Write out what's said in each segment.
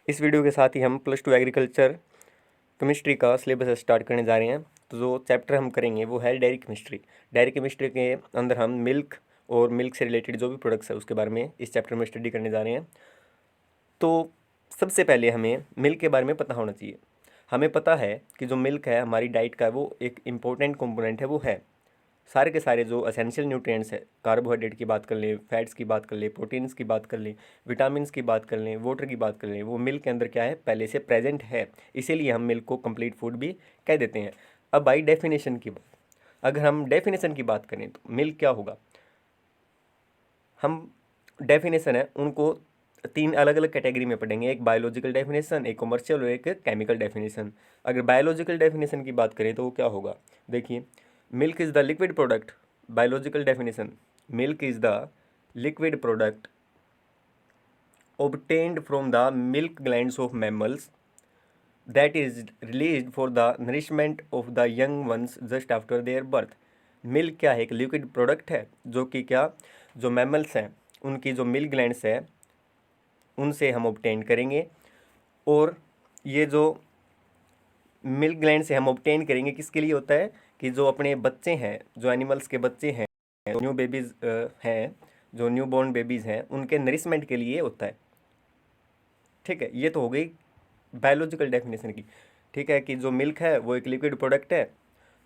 इस वीडियो के साथ ही हम +2 एग्रीकल्चर केमिस्ट्री का सिलेबस स्टार्ट करने जा रहे हैं। तो जो चैप्टर हम करेंगे वो है डेयरी केमिस्ट्री। डेयरी केमिस्ट्री के अंदर हम मिल्क और मिल्क से रिलेटेड जो भी प्रोडक्ट्स है उसके बारे में इस चैप्टर में स्टडी करने जा रहे हैं। तो सबसे पहले हमें मिल्क के बारे में पता होना चाहिए। हमें पता है कि जो मिल्क है हमारी डाइट का वो एक इम्पोर्टेंट कंपोनेंट है, वो है सारे के सारे जो एसेंशियल न्यूट्रिएंट्स है, कार्बोहाइड्रेट की बात कर लें, फैट्स की बात कर लें, प्रोटीन्स की बात कर लें, विटामिन्स की बात कर लें, वाटर की बात कर लें, वो मिल्क के अंदर क्या है, पहले से प्रेजेंट है। इसीलिए हम मिल्क को कंप्लीट फूड भी कह देते हैं। अब आई डेफिनेशन की बात। अगर हम डेफिनेशन की बात करें तो मिल्क क्या होगा, हम डेफिनेशन है उनको 3 अलग अलग कैटेगरी में पढ़ेंगे। एक बायोलॉजिकल डेफिनेशन, एक कमर्शियल और एक केमिकल डेफिनेशन। अगर बायोलॉजिकल डेफिनेशन की बात करें तो वो क्या होगा, देखिए, milk is the liquid product. Biological definition, milk is the liquid product obtained from the milk glands of mammals that is released for the nourishment of the young ones just after their birth। Milk क्या है, एक liquid product है जो कि क्या, जो mammals हैं उनकी जो मिल्क ग्लैंड्स है उनसे हम ऑब्टेन करेंगे। और ये जो मिल्क ग्लैंड से हम ऑब्टेन करेंगे किसके लिए होता है, कि जो अपने बच्चे हैं, जो एनिमल्स के बच्चे हैं, न्यू बेबीज़ हैं, जो न्यू बॉर्न बेबीज़ हैं, उनके नरिशमेंट के लिए होता है। ठीक है, ये तो हो गई बायोलॉजिकल डेफिनेशन की। ठीक है, कि जो मिल्क है वो एक लिक्विड प्रोडक्ट है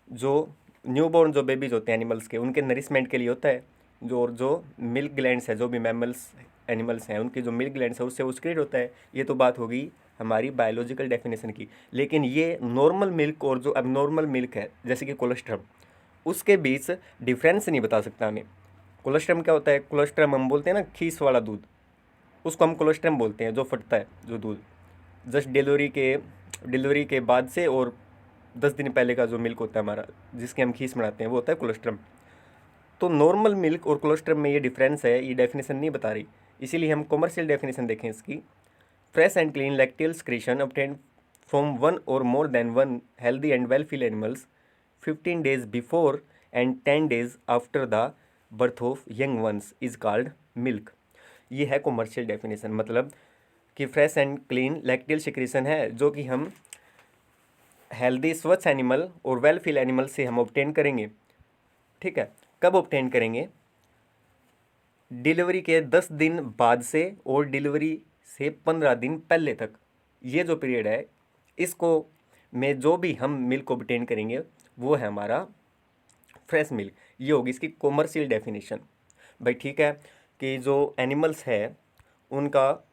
जो न्यूबॉर्न जो बेबीज होते हैं एनिमल्स के, उनके नरिशमेंट के लिए होता है। जो मिल्क ग्लैंड्स है, जो भी मैमल्स एनिमल्स हैं उनकी जो मिल्क ग्लैंड्स है उससे वो सिक्रेट होता है। ये तो बात होगी हमारी बायोलॉजिकल डेफिनेशन की। लेकिन ये नॉर्मल मिल्क और जो अबनॉर्मल मिल्क है जैसे कि कोलेस्ट्रम, उसके बीच डिफरेंस नहीं बता सकता हमें। कोलेस्ट्रम क्या होता है, कोलेस्ट्रम हम बोलते हैं ना खीस वाला दूध, उसको हम कोलेस्ट्रम बोलते हैं, जो फटता है जो दूध जस्ट डिलीवरी के बाद से और 10 दिन पहले का जो मिल्क होता है हमारा, जिसके हम खीस बनाते हैं, वो होता है कोलेस्ट्रम। तो नॉर्मल मिल्क और कोलेस्ट्रम में ये डिफरेंस है, ये डेफिनेशन नहीं बता रही। इसीलिए हम कॉमर्शियल डेफिनेशन देखें इसकी। Fresh and clean lacteal secretion obtained from one or more than one healthy and well-fed animals 15 days before and 10 days after the birth of young ones is called milk। ये है commercial definition, मतलब कि fresh and clean lacteal secretion है जो कि हम healthy स्वच्छ animal और वेल फील एनिमल से हम ऑब्टेन करेंगे। ठीक है, कब ऑब्टेन करेंगे, डिलीवरी के 10 दिन बाद से और डिलीवरी से 15 दिन पहले तक, ये जो पीरियड है इसको में जो भी हम मिल्क ऑब्टेन करेंगे वो है हमारा फ्रेश मिल्क। ये होगी इसकी कॉमर्शियल डेफिनेशन। भाई ठीक है, कि जो एनिमल्स है उनका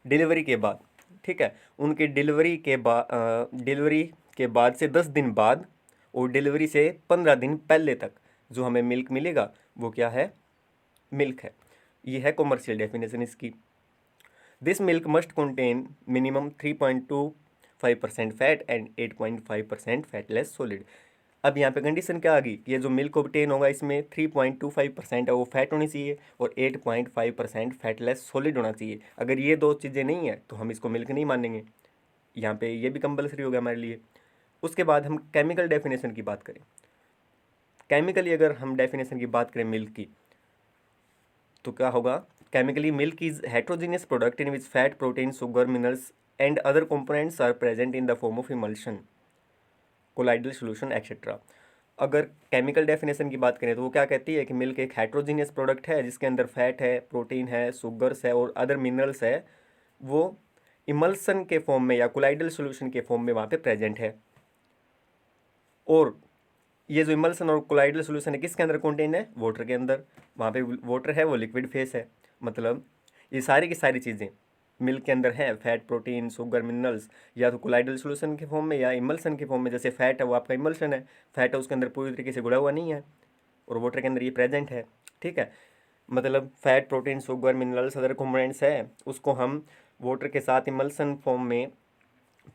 डिलीवरी के बाद, ठीक है, उनके डिलीवरी के बाद से 10 दिन बाद और डिलीवरी से 15 दिन पहले तक जो हमें मिल्क मिलेगा वो क्या है, मिल्क है। ये है कॉमर्शियल डेफिनेशन इसकी। This milk must contain minimum 3.25% fat and 8.5% fatless solid. अब यहाँ पे कंडीशन क्या आ गई कि ये जो मिल्क ऑब्टेन होगा इसमें 3.25% है वो फैट होनी चाहिए और 8.5% फैटलेस सॉलिड होना चाहिए। अगर ये दो चीज़ें नहीं है तो हम इसको मिल्क नहीं मानेंगे। यहाँ पे ये भी कंपलसरी हो गया हमारे लिए। उसके बाद हम केमिकल डेफिनेशन की बात करें। केमिकली अगर हम डेफिनेशन की बात करें मिल्क की तो क्या होगा, chemically milk is heterogeneous product in which fat, protein, sugar, minerals and other components are present in the form of emulsion, colloidal solution etcetera. अगर केमिकल डेफिनेशन की बात करें तो वो क्या कहती है कि मिल्क एक हेट्रोजीनियस प्रोडक्ट है जिसके अंदर फैट है, प्रोटीन है, शुगर्स है और अदर मिनरल्स है, वो इमल्सन के फॉर्म में या कोलाइडल सोल्यूशन के फॉर्म में वहाँ पे प्रेजेंट है। और ये जो इमल्सन और कोलाइडल सोल्यूशन है किसके अंदर कंटेन है, वाटर के अंदर। वहाँ पे वाटर है वो लिक्विड फेस है। मतलब ये सारी की सारी चीज़ें मिल्क के अंदर है, फैट, प्रोटीन, शुगर, मिनरल्स, या तो कोलाइडल सोल्यूशन के फॉर्म में या इमल्सन के फॉर्म में। जैसे फैट है वो आपका इमल्सन है, फैट है उसके अंदर पूरी तरीके से घुला हुआ नहीं है और वाटर के अंदर ये प्रेजेंट है। ठीक है, मतलब fat, protein, sugar, minerals, other components है, उसको हम वाटर के साथ इमल्सन फॉर्म में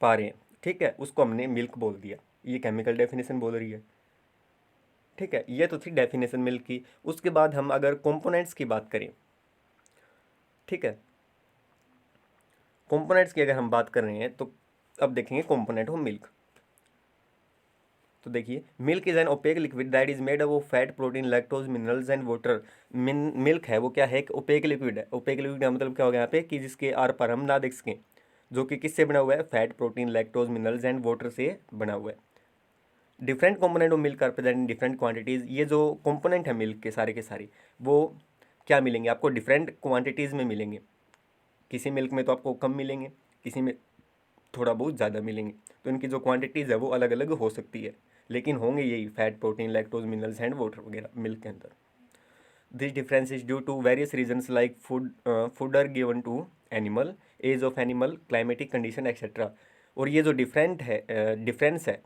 पा रहे हैं। ठीक है, उसको हमने मिल्क बोल दिया, ये केमिकल डेफिनेशन बोल रही है। ठीक है, ये तो थी डेफिनेशन मिल्क की। उसके बाद हम अगर कंपोनेंट्स की बात करें, ठीक है, कंपोनेंट्स की अगर हम बात कर रहे हैं तो अब देखेंगे कंपोनेंट हो मिल्क। तो देखिए, milk is an opaque liquid that is made up of fat, protein, lactose, minerals and water. Milk है वो क्या है, एक ओपेक लिक्विड है। ओपेक लिक्विड का मतलब क्या हो गया यहाँ पे, कि जिसके आर पार हम ना देख सकें। जो कि किससे बना हुआ है, fat, protein, lactose, minerals and water से बना हुआ है। Different component of milk are present in different quantities. ये जो कंपोनेंट है मिल्क के सारे वो क्या मिलेंगे आपको, डिफरेंट क्वांटिटीज़ में मिलेंगे। किसी मिल्क में तो आपको कम मिलेंगे, किसी में थोड़ा बहुत ज़्यादा मिलेंगे, तो इनकी जो क्वांटिटीज़ है वो अलग अलग हो सकती है, लेकिन होंगे यही fat, protein, lactose, minerals and water वगैरह मिल्क के अंदर। This difference is due to various reasons like food are given to animal, age of animal, climatic condition etcetera. और ये जो डिफरेंस है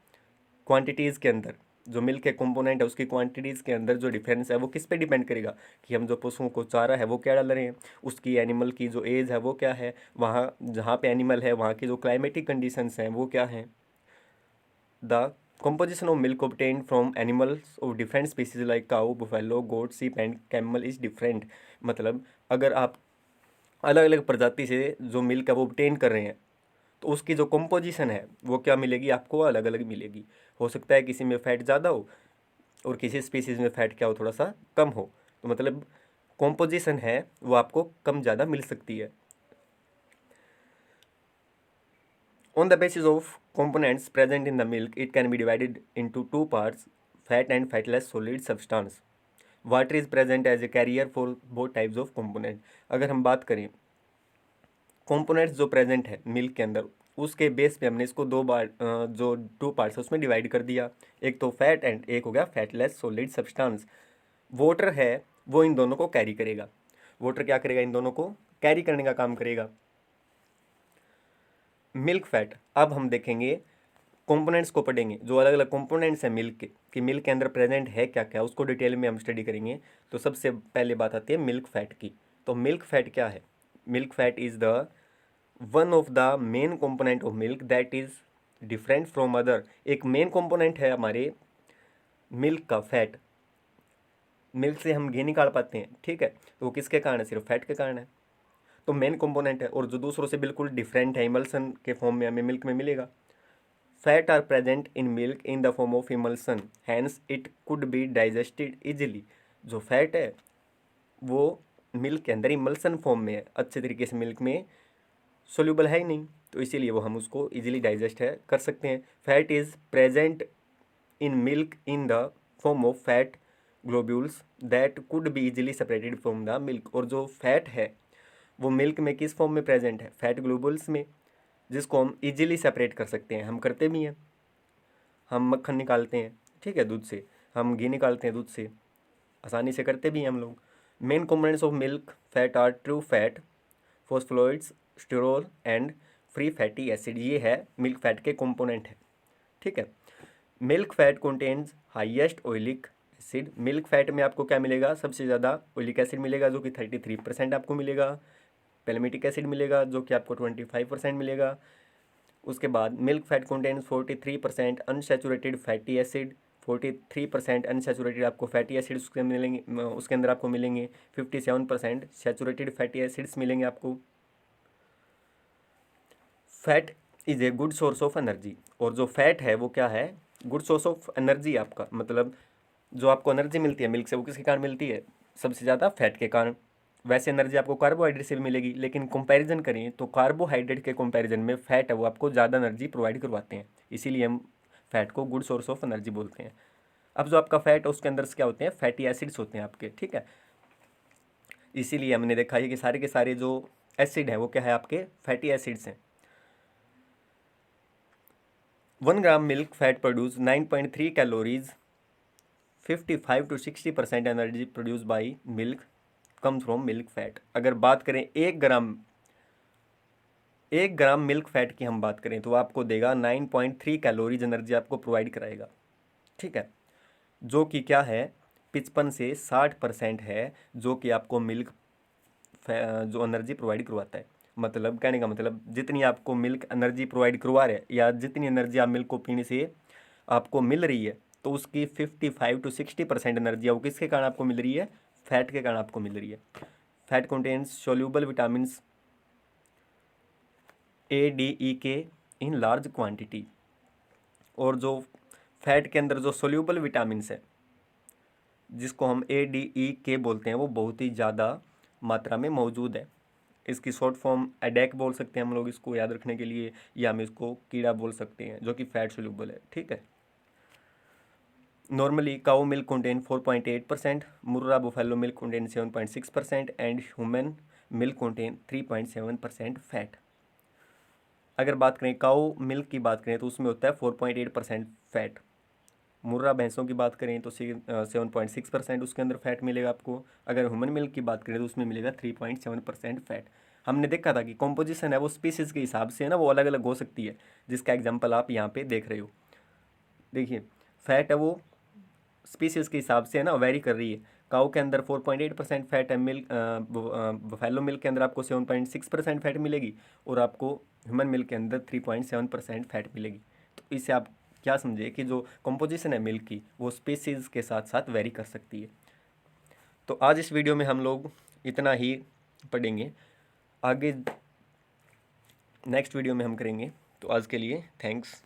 क्वांटिटीज़ के अंदर, जो मिल्क के कंपोनेंट है उसकी क्वांटिटीज़ के अंदर जो डिफरेंस है वो किस पे डिपेंड करेगा कि हम जो पशुओं को चारा है वो क्या डाल रहे हैं, उसकी एनिमल की जो एज है वो क्या है, वहाँ जहाँ पे एनिमल है वहाँ की जो क्लाइमेटिक कंडीशंस हैं वो क्या हैं। The composition of milk obtained from animals of different species like cow, buffalo, goat, sheep and camel is different। मतलब अगर आप अलग अलग प्रजाति से जो मिल्क है वो obtain कर रहे हैं तो उसकी जो कंपोजिशन है वो क्या मिलेगी आपको, अलग अलग मिलेगी। हो सकता है किसी में फ़ैट ज़्यादा हो और किसी स्पीसीज़ में फ़ैट क्या हो, थोड़ा सा कम हो, तो मतलब कंपोजिशन है वो आपको कम ज़्यादा मिल सकती है। On the basis of components present in the milk, it can be divided into two parts, fat and fatless solid substance. Water is present as a carrier for both types of component। अगर हम बात करें components जो present है milk के अंदर, उसके base पे हमने इसको दो बार जो टू पार्ट्स है उसमें डिवाइड कर दिया, एक तो फैट एंड एक हो गया फैटलेस सॉलिड सब्सटेंस। वाटर है वो इन दोनों को कैरी करेगा, वाटर क्या करेगा, इन दोनों को कैरी करने का काम करेगा। मिल्क फैट, अब हम देखेंगे कंपोनेंट्स को पढ़ेंगे, जो अलग अलग कंपोनेंट्स हैं मिल्क के कि मिल्क के अंदर प्रेजेंट है क्या क्या, उसको डिटेल में हम स्टडी करेंगे। तो सबसे पहले बात आती है मिल्क फैट की। तो मिल्क फैट क्या है, milk fat is the one of the main component of milk that is different from other. एक मेन कंपोनेंट है हमारे मिल्क का फैट। मिल्क से हम घी निकाल पाते हैं, ठीक है, तो वो किसके कारण है, सिर्फ फैट के कारण है, तो मेन कंपोनेंट है। और जो दूसरों से बिल्कुल डिफरेंट है, इमल्सन के फॉर्म में हमें मिल्क में मिलेगा। Fat are present in milk in the form of emulsion, hence it could be digested easily. जो फैट है वो मिल्क के अंदर इमल्सन फॉर्म में है, अच्छे तरीके से मिल्क में सोल्यूबल है ही नहीं, तो इसीलिए वो हम उसको इजीली डाइजेस्ट है कर सकते हैं। Fat is present in milk in the form of fat globules that could be easily separated from the milk. और जो फैट है वो मिल्क में किस फॉर्म में प्रेजेंट है, फैट ग्लोब्यूल्स में, जिसको हम इजीली सेपरेट कर सकते हैं। हम करते भी हैं, हम मक्खन निकालते हैं, ठीक है, दूध से, हम घी निकालते हैं दूध से, आसानी से करते भी हैं हम लोग। Main components of milk fat are true fat, phospholipids, sterol and free fatty acid. ये है मिल्क फैट के कंपोनेंट है, ठीक है। Milk fat contains highest oleic acid. Milk fat में आपको क्या मिलेगा, सबसे ज़्यादा ऑयलिक एसिड मिलेगा जो कि 33% आपको मिलेगा। पैलेमिटिक एसिड मिलेगा जो कि आपको 25% मिलेगा। उसके बाद milk fat contains 43% unsaturated fatty acid, 43% unsaturated आपको फैटी एसिड्स उसके मिलेंगे, उसके अंदर आपको मिलेंगे। 57% सैचुरेटेड फैटी एसिड्स मिलेंगे आपको। Fat is a good source of energy. और जो फैट है वो क्या है, गुड सोर्स ऑफ एनर्जी आपका, मतलब जो आपको एनर्जी मिलती है मिल्क से वो किसके कारण मिलती है, सबसे ज़्यादा फैट के कारण। वैसे एनर्जी आपको कार्बोहाइड्रेट से भी मिलेगी, लेकिन कंपैरिजन करें तो कार्बोहाइड्रेट के कंपैरिजन में फैट है वो आपको ज़्यादा एनर्जी प्रोवाइड करवाते हैं, इसीलिए हम फैट को गुड सोर्स ऑफ एनर्जी बोलते हैं। अब जो आपका फैट है उसके अंदर क्या होते हैं, फैटी एसिड्स होते हैं आपके, ठीक है। इसीलिए हमने देखा है कि सारे के सारे जो एसिड हैं वो क्या है, आपके फैटी एसिड्स हैं। 1 ग्राम milk fat produce 9.3 calories. 55 to 60% energy produce by milk come from milk fat. अगर बात करें 1 ग्राम मिल्क फैट की हम बात करें तो आपको देगा 9.3 कैलोरीज एनर्जी आपको प्रोवाइड कराएगा, ठीक है, जो कि क्या है 55 से 60% है जो कि आपको मिल्क जो एनर्जी प्रोवाइड करवाता है। मतलब कहने का मतलब जितनी आपको मिल्क एनर्जी प्रोवाइड करवा रहे हैं या जितनी एनर्जी आप मिल्क को पीने से आपको मिल रही है, तो उसकी 55 to 60% एनर्जी वो किसके कारण आपको मिल रही है, फैट के कारण आपको मिल रही है। Fat contains soluble vitamin A D E के इन लार्ज क्वांटिटी। और जो फैट के अंदर जो सोल्यूबल विटामिन है जिसको हम ए डी ई के बोलते हैं वो बहुत ही ज़्यादा मात्रा में मौजूद है, इसकी शॉर्ट फॉर्म एडेक बोल सकते हैं हम लोग इसको याद रखने के लिए, या हम इसको कीड़ा बोल सकते हैं, जो कि फैट सोल्यूबल है। ठीक है। Normally cow milk contain 4.8%, Murrah buffalo milk contain 7.6% and human milk contain 3.7% fat. अगर बात करें काउ मिल्क की बात करें तो उसमें होता है 4.8% फैट। मुर्रा भैंसों की बात करें तो 7.6% उसके अंदर फैट मिलेगा आपको। अगर ह्यूमन मिल्क की बात करें तो उसमें मिलेगा 3.7% फैट। हमने देखा था कि कॉम्पोजिशन है वो स्पीसीज़ के हिसाब से है ना, वो अलग अलग हो सकती है, जिसका एग्जाम्पल आप यहाँ पे देख रहे हो। देखिए फैट है वो स्पीसीज़ के हिसाब से है ना वेरी कर रही है। काऊ के अंदर 4.8% फैट है, मिल्क बफेलो मिल्क के अंदर आपको 7.6% फैट मिलेगी, और आपको ह्यूमन मिल्क के अंदर 3.7% फैट मिलेगी। तो इससे आप क्या समझे कि जो कंपोजिशन है मिल्क की वो स्पीसीज़ के साथ साथ वेरी कर सकती है। तो आज इस वीडियो में हम लोग इतना ही पढ़ेंगे, आगे नेक्स्ट वीडियो में हम करेंगे। तो आज के लिए थैंक्स।